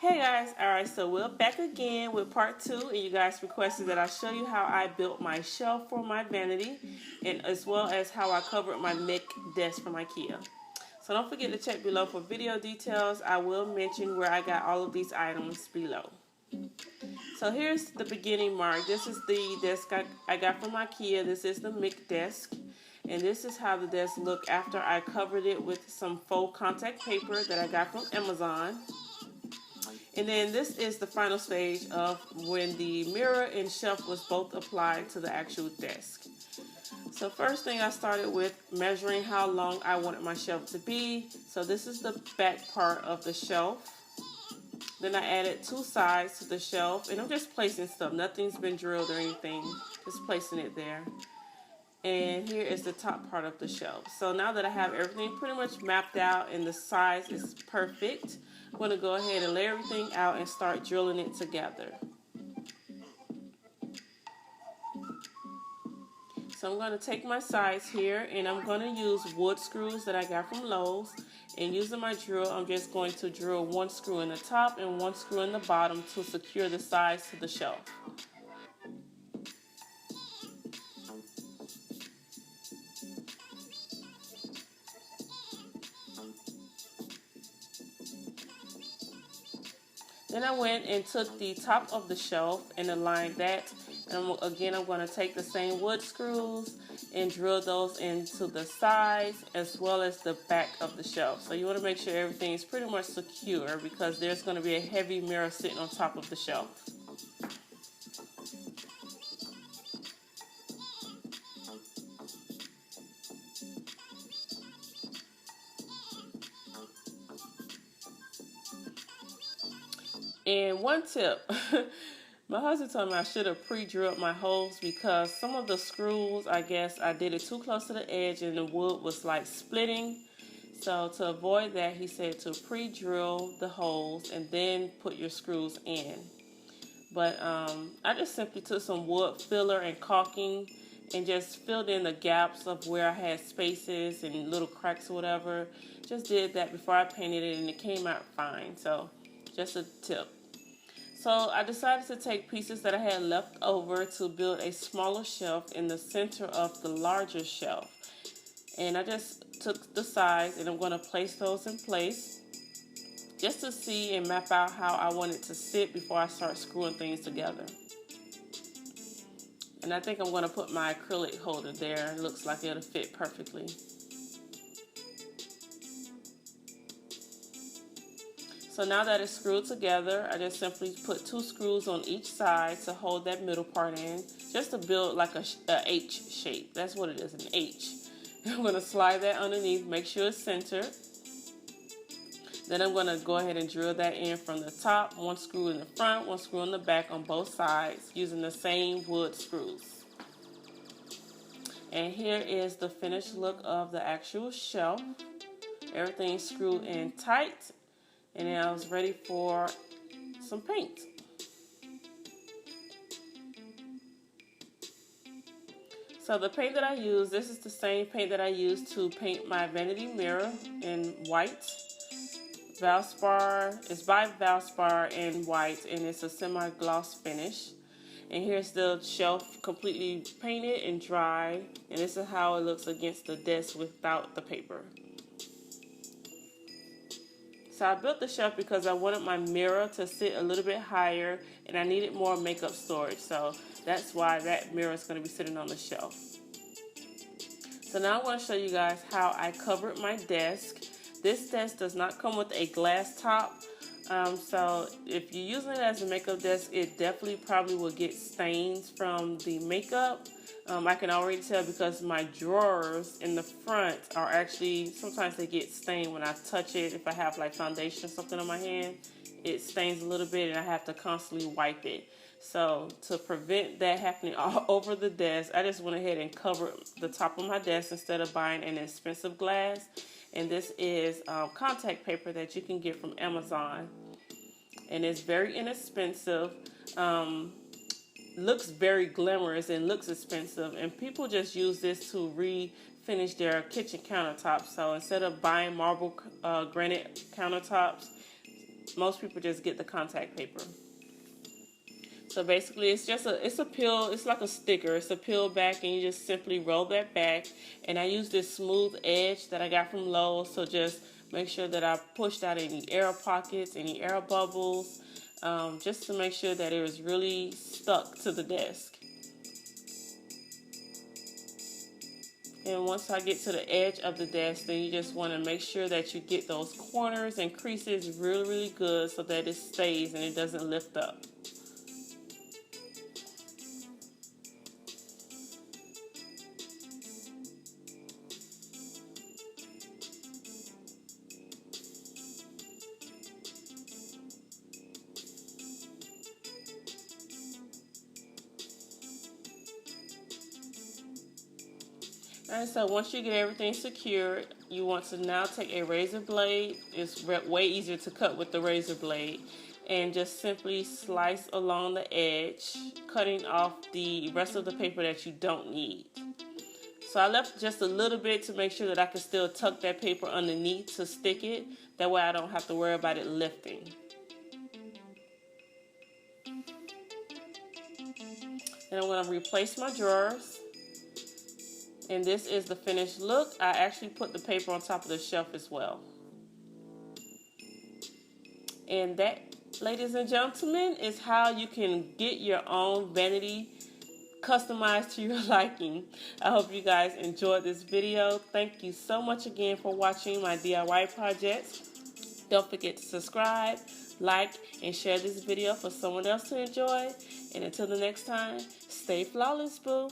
Hey guys, alright, so we're back again with part 2, and you guys requested that I show you how I built my shelf for my vanity, and as well as how I covered my Micke desk from Ikea. So don't forget to check below for video details. I will mention where I got all of these items below. So here's the beginning mark. This is the desk I got from Ikea. This is the Micke desk. And this is how the desk looked after I covered it with some faux contact paper that I got from Amazon. And then this is the final stage of when the mirror and shelf was both applied to the actual desk. So first thing I started with measuring how long I wanted my shelf to be. So this is the back part of the shelf. Then I added 2 sides to the shelf, and I'm just placing stuff. Nothing's been drilled or anything, just placing it there. And here is the top part of the shelf. So now that I have everything pretty much mapped out and the size is perfect, I'm going to go ahead and lay everything out and start drilling it together. So I'm going to take my sides here, and I'm going to use wood screws that I got from Lowe's. And using my drill, I'm just going to drill 1 screw in the top and 1 screw in the bottom to secure the sides to the shelf. Then I went and took the top of the shelf and aligned that. And again, I'm going to take the same wood screws and drill those into the sides as well as the back of the shelf. So you want to make sure everything is pretty much secure because there's going to be a heavy mirror sitting on top of the shelf. And one tip, my husband told me I should have pre-drilled my holes because some of the screws, I guess I did it too close to the edge and the wood was like splitting. So to avoid that, he said to pre-drill the holes and then put your screws in. But I just simply took some wood filler and caulking and just filled in the gaps of where I had spaces and little cracks or whatever. Just did that before I painted it and it came out fine. So just a tip. So I decided to take pieces that I had left over to build a smaller shelf in the center of the larger shelf. And I just took the sides and I'm going to place those in place just to see and map out how I want it to sit before I start screwing things together. And I think I'm going to put my acrylic holder there. It looks like it'll fit perfectly. So now that it's screwed together, I just simply put 2 screws on each side to hold that middle part in, just to build like a H shape. That's what it is, an H. I'm going to slide that underneath, make sure it's centered. Then I'm going to go ahead and drill that in from the top, 1 screw in the front, 1 screw in the back on both sides, using the same wood screws. And here is the finished look of the actual shelf. Everything's screwed in tight. And then I was ready for some paint. So the paint that I use, this is the same paint that I used to paint my vanity mirror in white. Valspar, it's by Valspar in white, and it's a semi-gloss finish. And here's the shelf completely painted and dry. And this is how it looks against the desk without the paper. So I built the shelf because I wanted my mirror to sit a little bit higher and I needed more makeup storage. So that's why that mirror is going to be sitting on the shelf. So now I want to show you guys how I covered my desk. This desk does not come with a glass top. So if you're using it as a makeup desk, it definitely probably will get stains from the makeup. I can already tell because my drawers in the front are actually, sometimes they get stained when I touch it. If I have like foundation or something on my hand, it stains a little bit and I have to constantly wipe it. So to prevent that happening all over the desk, I just went ahead and covered the top of my desk instead of buying an expensive glass. And this is contact paper that you can get from Amazon. And it's very inexpensive. Looks very glamorous and looks expensive, and people just use this to refinish their kitchen countertops. So instead of buying marble granite countertops, most people just get the contact paper. So basically it's a peel, it's like a sticker. It's a peel back and you just simply roll that back. And I use this smooth edge that I got from Lowe's, so just make sure that I pushed out any air pockets, any air bubbles, just to make sure that it was really stuck to the desk. And once I get to the edge of the desk, then you just want to make sure that you get those corners and creases really, really good so that it stays and it doesn't lift up. Alright, so once you get everything secured, you want to now take a razor blade. It's way easier to cut with the razor blade. And just simply slice along the edge, cutting off the rest of the paper that you don't need. So I left just a little bit to make sure that I can still tuck that paper underneath to stick it. That way I don't have to worry about it lifting. And I'm going to replace my drawers. And this is the finished look. I actually put the paper on top of the shelf as well. And that, ladies and gentlemen, is how you can get your own vanity customized to your liking. I hope you guys enjoyed this video. Thank you so much again for watching my DIY projects. Don't forget to subscribe, like, and share this video for someone else to enjoy. And until the next time, stay flawless, boo.